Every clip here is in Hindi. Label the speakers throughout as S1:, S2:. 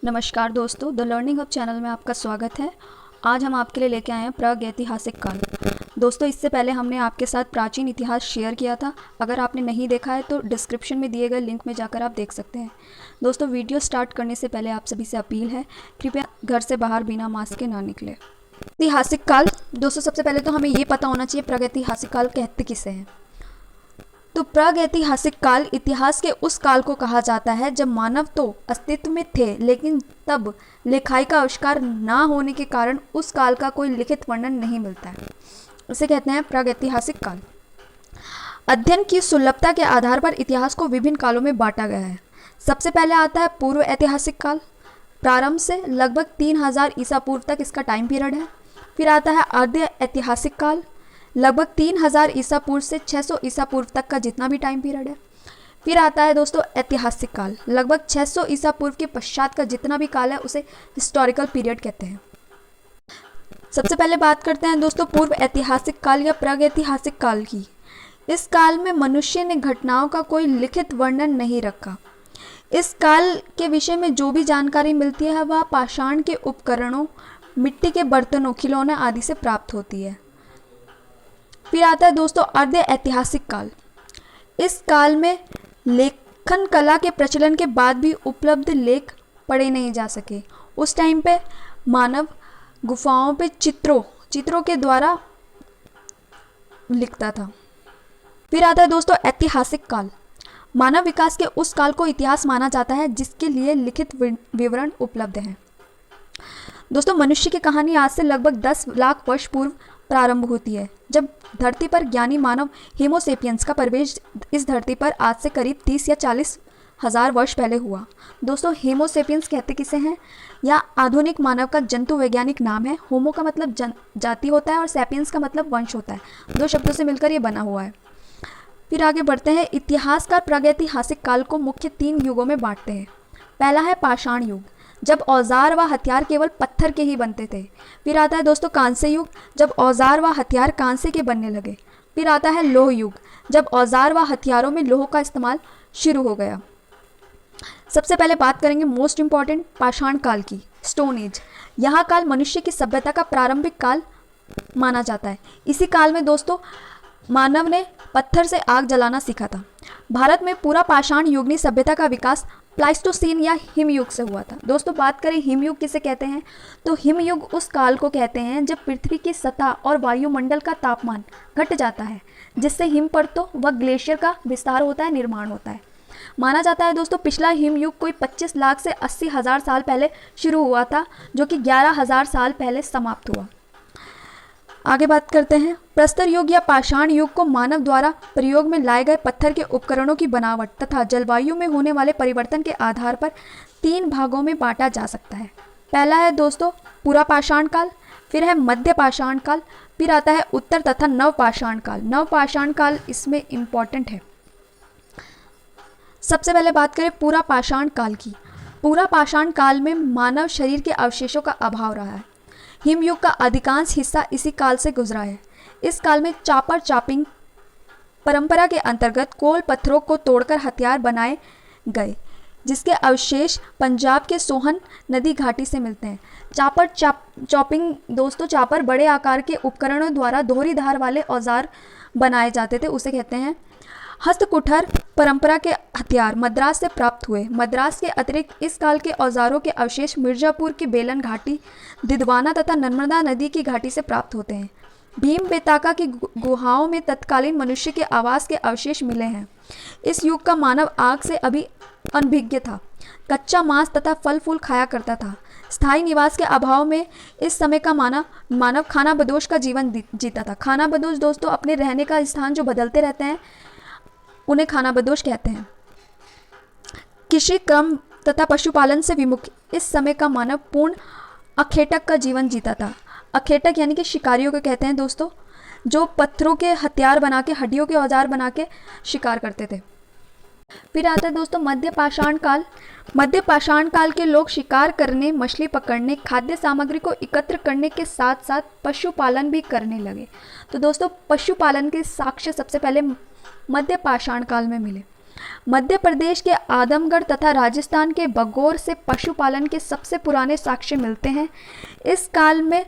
S1: नमस्कार दोस्तों, द लर्निंग हब चैनल में आपका स्वागत है। आज हम आपके लिए लेके आए हैं प्रागैतिहासिक काल। दोस्तों, इससे पहले हमने आपके साथ प्राचीन इतिहास शेयर किया था। अगर आपने नहीं देखा है तो डिस्क्रिप्शन में दिए गए लिंक में जाकर आप देख सकते हैं। दोस्तों, वीडियो स्टार्ट करने से पहले आप सभी से अपील है, कृपया घर से बाहर बिना मास्क के ना निकले। ऐतिहासिक काल। दोस्तों, सबसे पहले तो हमें ये पता होना चाहिए प्रागैतिहासिक काल कहते किसे हैं। तो प्रागैतिहासिक काल इतिहास के उस काल को कहा जाता है जब मानव तो अस्तित्व में थे, लेकिन तब लिखाई का आविष्कार ना होने के कारण उस काल का कोई लिखित वर्णन नहीं मिलता है। इसे कहते हैं प्रागैतिहासिक काल। अध्ययन की सुलभता के आधार पर इतिहास को विभिन्न कालों में बांटा गया है। सबसे पहले आता है पूर्व ऐतिहासिक काल। प्रारंभ से लगभग 3000 ईसा पूर्व तक इसका टाइम पीरियड है। फिर आता है अर्ध ऐतिहासिक काल, लगभग 3000 ईसा पूर्व से 600 ईसा पूर्व तक का जितना भी टाइम पीरियड है। फिर आता है दोस्तों ऐतिहासिक काल, लगभग 600 ईसा पूर्व के पश्चात का जितना भी काल है उसे हिस्टोरिकल पीरियड कहते हैं। सबसे पहले बात करते हैं दोस्तों पूर्व ऐतिहासिक काल या प्रागैतिहासिक काल की। इस काल में मनुष्य ने घटनाओं का कोई लिखित वर्णन नहीं रखा। इस काल के विषय में जो भी जानकारी मिलती है वह पाषाण के उपकरणों, मिट्टी के बर्तनों, खिलौने आदि से प्राप्त होती है। फिर आता है दोस्तों अर्ध ऐतिहासिक काल। इस काल में लेखन कला के प्रचलन के बाद भी उपलब्ध लेख पढ़े नहीं जा सके। उस टाइम पे मानव गुफाओं पे चित्रों के द्वारा लिखता था। फिर आता है दोस्तों ऐतिहासिक काल। मानव विकास के उस काल को इतिहास माना जाता है जिसके लिए लिखित विवरण उपलब्ध है। दोस्तों, मनुष्य की कहानी आज से लगभग 10 लाख वर्ष पूर्व प्रारंभ होती है, जब धरती पर ज्ञानी मानव होमोसेपियंस का प्रवेश इस धरती पर आज से करीब 30 या 40 हज़ार वर्ष पहले हुआ। दोस्तों, होमोसेपियंस कहते किसे हैं? या आधुनिक मानव का जंतु वैज्ञानिक नाम है। होमो का मतलब जाति होता है और सेपियंस का मतलब वंश होता है। दो शब्दों से मिलकर ये बना हुआ है। फिर आगे बढ़ते हैं। इतिहासकार प्रागैतिहासिक काल को मुख्य 3 युगों में बांटते हैं। पहला है पाषाण युग, जब औजार व हथियार केवल पत्थर के ही बनते थे। फिर आता है दोस्तों कांस्य युग, जब औजार व हथियार कांस्य के बनने लगे। फिर आता है लोह युग, जब औजार व हथियारों में लोह का इस्तेमाल शुरू हो गया। सबसे पहले बात करेंगे मोस्ट इंपॉर्टेंट पाषाण काल की, स्टोन एज। यह काल मनुष्य की सभ्यता का प्रारंभिक काल माना जाता है। इसी काल में दोस्तों मानव ने पत्थर से आग जलाना सीखा था। भारत में पूरा पाषाण युगनी सभ्यता का विकास प्लाइस्टोसीन या हिमयुग से हुआ था। दोस्तों, बात करें हिमयुग किसे कहते हैं, तो हिमयुग उस काल को कहते हैं जब पृथ्वी की सतह और वायुमंडल का तापमान घट जाता है, जिससे हिम परतों व ग्लेशियर का विस्तार होता है, निर्माण होता है। माना जाता है दोस्तों पिछला हिमयुग कोई 25 लाख से 80 हज़ार साल पहले शुरू हुआ था, जो कि 11,000 साल पहले समाप्त हुआ। आगे बात करते हैं। प्रस्तर युग या पाषाण युग को मानव द्वारा प्रयोग में लाए गए पत्थर के उपकरणों की बनावट तथा जलवायु में होने वाले परिवर्तन के आधार पर 3 भागों में बांटा जा सकता है। पहला है दोस्तों पूरा पाषाण काल, फिर है मध्य पाषाण काल, फिर आता है उत्तर तथा नव पाषाण काल। नव पाषाण काल इसमें इंपॉर्टेंट है। सबसे पहले बात करें पूरा पाषाण काल की। पूरा पाषाण काल में मानव शरीर के अवशेषों का अभाव रहा है। हिमयुग का अधिकांश हिस्सा इसी काल से गुजरा है। इस काल में चापर चापिंग परंपरा के अंतर्गत कोल पत्थरों को तोड़कर हथियार बनाए गए, जिसके अवशेष पंजाब के सोहन नदी घाटी से मिलते हैं। चापर चॉपिंग दोस्तों, चापर बड़े आकार के उपकरणों द्वारा दोहरी धार वाले औजार बनाए जाते थे, उसे कहते हैं। हस्तकुठर परंपरा के हथियार मद्रास से प्राप्त हुए। मद्रास के अतिरिक्त इस काल के औजारों के अवशेष मिर्जापुर की बेलन घाटी, दिदवाना तथा नर्मदा नदी की घाटी से प्राप्त होते हैं। भीम बेताका की गुहाओं में तत्कालीन मनुष्य के आवास के अवशेष मिले हैं। इस युग का मानव आग से अभी अनभिज्ञ था, कच्चा मांस तथा फल फूल खाया करता था। स्थायी निवास के अभाव में इस समय का मानव खानाबदोश का जीवन जीता था। खानाबदोश दोस्तों अपने रहने का स्थान जो बदलते रहते हैं उन्हें खानाबदोश कहते हैं। कृषि क्रम तथा पशुपालन से विमुख इस समय का मानव पूर्ण अखेटक का जीवन जीता था। अखेटक यानी कि शिकारियों को कहते हैं दोस्तों, जो पत्थरों के हथियार बना के, हड्डियों के औजार बना के शिकार करते थे। फिर आता है दोस्तों मध्य पाषाण काल। मध्य पाषाण काल के लोग शिकार करने, मछली पकड़ने, खाद्य सामग्री को एकत्र करने के साथ साथ पशुपालन भी करने लगे। तो दोस्तों पशुपालन के साक्ष्य सबसे पहले मध्य पाषाण काल में मिले। मध्य प्रदेश के आदमगढ़ तथा राजस्थान के बगौर से पशुपालन के सबसे पुराने साक्ष्य मिलते हैं। इस काल में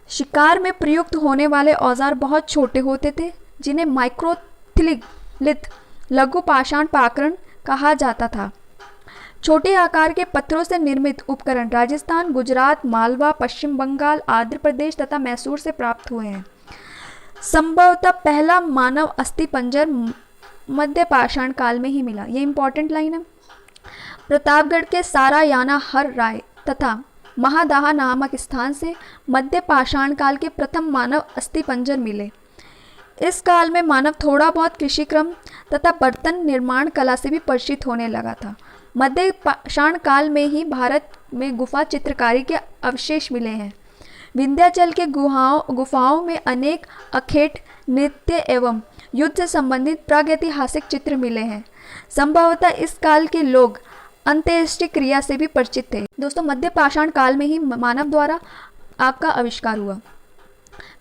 S1: शिकार में प्रयुक्त होने वाले औजार बहुत छोटे होते थे, जिन्हें माइक्रोथिलिथ लघु पाषाण पाकरण कहा जाता था। छोटे आकार के पत्थरों से निर्मित उपकरण राजस्थान, गुजरात, मालवा, पश्चिम बंगाल, आंध्र प्रदेश तथा मैसूर से प्राप्त हुए हैं। संभवतः पहला मानव अस्थि पंजर मध्य पाषाण काल में ही मिला। ये इंपॉर्टेंट लाइन है। प्रतापगढ़ के सारायाना हर राय तथा महादाहा नामक स्थान से मध्य पाषाण काल के प्रथम मानव अस्थि पंजर मिले। इस काल में मानव थोड़ा बहुत कृषि क्रम तथा बर्तन निर्माण कला से भी परिचित होने लगा था। मध्य पाषाण काल में ही भारत में गुफा चित्रकारी के अवशेष मिले हैं। विंध्याचल के गुफाओं में अनेक अखेट, नृत्य एवं युद्ध से संबंधित प्रागैतिहासिक चित्र मिले हैं। संभवतः इस काल के लोग अंत्येष्टि क्रिया से भी परिचित थे। दोस्तों, मध्य पाषाण काल में ही मानव द्वारा आग का आविष्कार हुआ।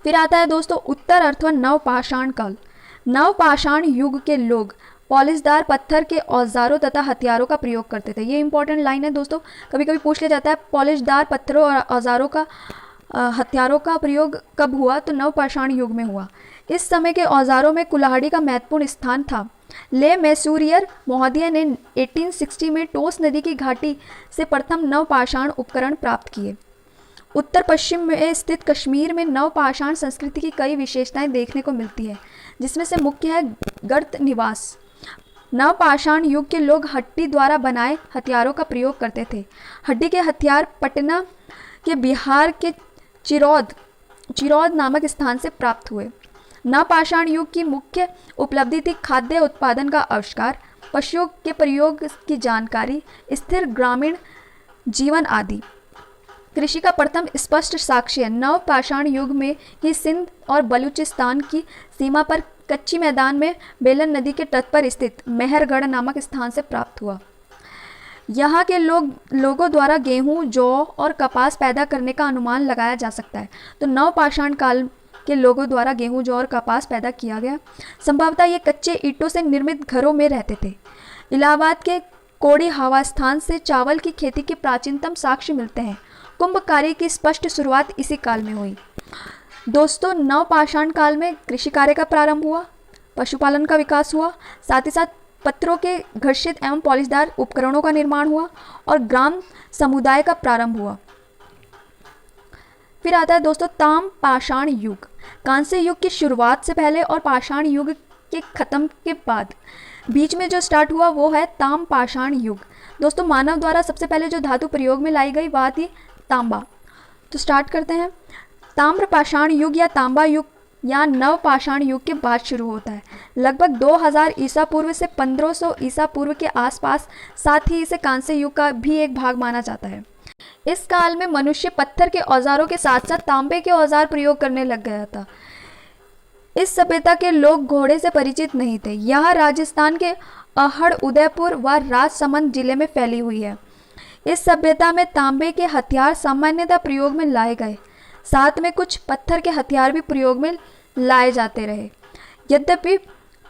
S1: फिर आता है दोस्तों उत्तर अथवा नवपाषाण काल। नवपाषाण युग के लोग पॉलिशदार पत्थर के औजारों तथा हथियारों का प्रयोग करते थे। ये इंपॉर्टेंट लाइन है दोस्तों, कभी कभी पूछ लिया जाता है पॉलिशदार पत्थरों और औजारों का हथियारों का प्रयोग कब हुआ, तो नवपाषाण युग में हुआ। इस समय के औजारों में कुल्हाड़ी का महत्वपूर्ण स्थान था। ले मैसूरियर महोदय ने 1860 में टोस नदी की घाटी से प्रथम नवपाषाण उपकरण प्राप्त किए। उत्तर पश्चिम में स्थित कश्मीर में नवपाषाण संस्कृति की कई विशेषताएं देखने को मिलती है, जिसमें से मुख्य है गर्त निवास। नवपाषाण युग के लोग हड्डी द्वारा बनाए हथियारों का प्रयोग करते थे। हड्डी के हथियार पटना के बिहार के चिरौद नामक स्थान से प्राप्त हुए। नवपाषाण युग की मुख्य उपलब्धि थी खाद्य उत्पादन का आविष्कार, पशुओं के प्रयोग की जानकारी, स्थिर ग्रामीण जीवन आदि। कृषि का प्रथम स्पष्ट साक्ष्य नवपाषाण युग में ही सिंध और बलूचिस्तान की सीमा पर कच्ची मैदान में बेलन नदी के तट पर स्थित मेहरगढ़ नामक स्थान से प्राप्त हुआ। यहाँ के लोगों द्वारा गेहूं, जौ और कपास पैदा करने का अनुमान लगाया जा सकता है। तो नवपाषाण काल के लोगों द्वारा गेहूं, जौ और कपास पैदा किया गया। संभवतः ये कच्चे ईंटों से निर्मित घरों में रहते थे। इलाहाबाद के कोड़ी हवा स्थान से चावल की खेती के प्राचीनतम साक्ष्य मिलते हैं। कुंभ कार्य की स्पष्ट शुरुआत इसी काल में हुई। दोस्तों, नवपाषाण काल में कृषि कार्य का प्रारंभ हुआ, पशुपालन का विकास हुआ, साथ ही साथ पत्थरों के घर्षित एवं पॉलिशदार उपकरणों का निर्माण हुआ और ग्राम समुदाय का प्रारंभ हुआ। फिर आता है दोस्तों ताम पाषाण युग। कांस्य युग की शुरुआत से पहले और पाषाण युग के खत्म के बाद बीच में जो स्टार्ट हुआ वो है ताम पाषाण युग। दोस्तों, मानव द्वारा सबसे पहले जो धातु प्रयोग में लाई गई वह थी तांबा। तो स्टार्ट करते हैं। ताम्र पाषाण युग या तांबा युग या नव पाषाण युग के बाद शुरू होता है, लगभग 2000 ईसा पूर्व से 1500 ईसा पूर्व के आसपास। साथ ही इसे कांस्य युग का भी एक भाग माना जाता है। इस काल में मनुष्य पत्थर के औजारों के साथ साथ तांबे के औजार प्रयोग करने लग गया था। इस सभ्यता के लोग घोड़े से परिचित नहीं थे। यह राजस्थान के अहड़, उदयपुर व राजसमंद जिले में फैली हुई है। इस सभ्यता में तांबे के हथियार सामान्यतः प्रयोग में लाए गए, साथ में कुछ पत्थर के हथियार भी प्रयोग में लाए जाते रहे। यद्यपि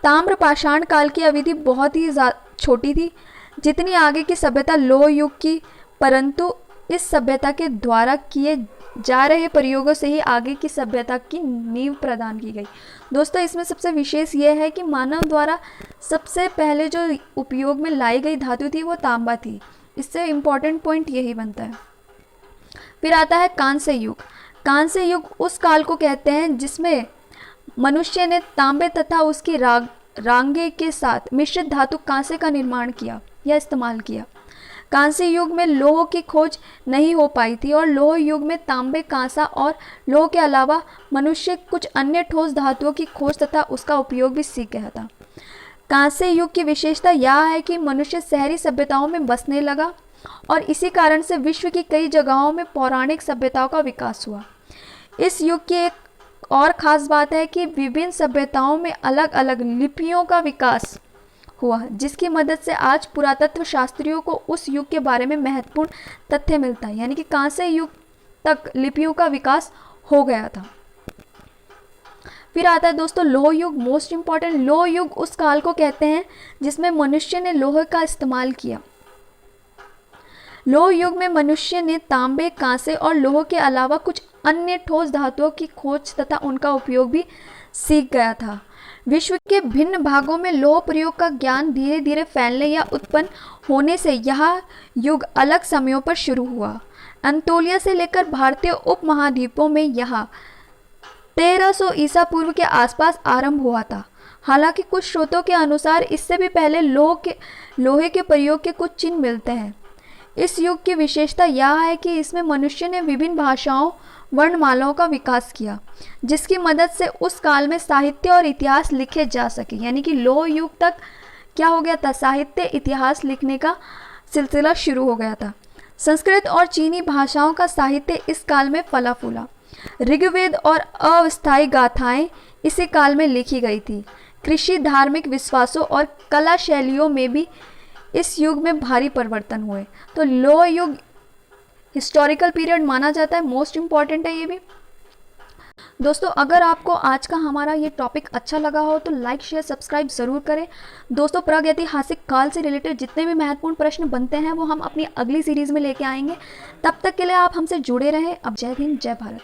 S1: ताम्र पाषाण काल की अवधि बहुत ही छोटी थी जितनी आगे की सभ्यता लौह युग की, परंतु इस सभ्यता के द्वारा किए जा रहे प्रयोगों से ही आगे की सभ्यता की नींव प्रदान की गई। दोस्तों, इसमें सबसे विशेष यह है कि मानव द्वारा सबसे पहले जो उपयोग में लाई गई धातु थी वो तांबा थी। इससे इम्पॉर्टेंट पॉइंट यही बनता है। फिर आता है कांस्य युग। कांस्य युग उस काल को कहते हैं जिसमें मनुष्य ने तांबे तथा उसकी रांगे के साथ मिश्रित धातु कांसे का निर्माण किया या इस्तेमाल किया। कांस्य युग में लोह की खोज नहीं हो पाई थी और लोह युग में तांबे, कांसा और लोह के अलावा मनुष्य कुछ अन्य ठोस धातुओं की खोज तथा उसका उपयोग भी सीख गया था। कांस्य युग की विशेषता यह है कि मनुष्य शहरी सभ्यताओं में बसने लगा और इसी कारण से विश्व की कई जगहों में पौराणिक सभ्यताओं का विकास हुआ। इस युग की एक और ख़ास बात है कि विभिन्न सभ्यताओं में अलग अलग लिपियों का विकास हुआ, जिसकी मदद से आज पुरातत्व शास्त्रियों को उस युग के बारे में महत्वपूर्ण तथ्य मिलता है। यानी कि कांस्य युग तक लिपियों का विकास हो गया था। फिर आता है दोस्तों लोह युग, मोस्ट इम्पॉर्टेंट। लोह युग उस काल को कहते हैं जिसमें मनुष्य ने लोहे का इस्तेमाल किया। लोह युग में मनुष्य ने तांबे, कांसे और लोह के अलावा कुछ अन्य ठोस धातुओं की खोज तथा उनका उपयोग भी सीख गया था। विश्व के भिन्न भागों में लोह प्रयोग का ज्ञान धीरे धीरे फैलने या उत्पन्न होने से यह युग अलग समयों पर शुरू हुआ। अंतोलिया से लेकर भारतीय उपमहाद्वीपों में यह 1300 ईसा पूर्व के आसपास आरंभ हुआ था। हालांकि कुछ स्रोतों के अनुसार इससे भी पहले लोहे के प्रयोग के कुछ चिन्ह मिलते हैं। इस युग की विशेषता यह है कि इसमें मनुष्य ने विभिन्न भाषाओं, वर्णमालाओं का विकास किया, जिसकी मदद से उस काल में साहित्य और इतिहास लिखे जा सके। यानी कि लोह युग तक क्या हो गया था, साहित्य, इतिहास लिखने का सिलसिला शुरू हो गया था। संस्कृत और चीनी भाषाओं का साहित्य इस काल में फला फूला। ऋग्वेद और अस्थायी गाथाएं इसी काल में लिखी गई थी। कृषि, धार्मिक विश्वासों और कला शैलियों में भी इस युग में भारी परिवर्तन हुए। तो लोह युग हिस्टोरिकल पीरियड माना जाता है, मोस्ट इम्पॉर्टेंट है ये भी। दोस्तों अगर आपको आज का हमारा ये टॉपिक अच्छा लगा हो तो लाइक, शेयर, सब्सक्राइब ज़रूर करें। दोस्तों प्रागैतिहासिक काल से रिलेटेड जितने भी महत्वपूर्ण प्रश्न बनते हैं वो हम अपनी अगली सीरीज़ में लेके आएंगे। तब तक के लिए आप हमसे जुड़े रहें। अब जय हिंद, जय भारत।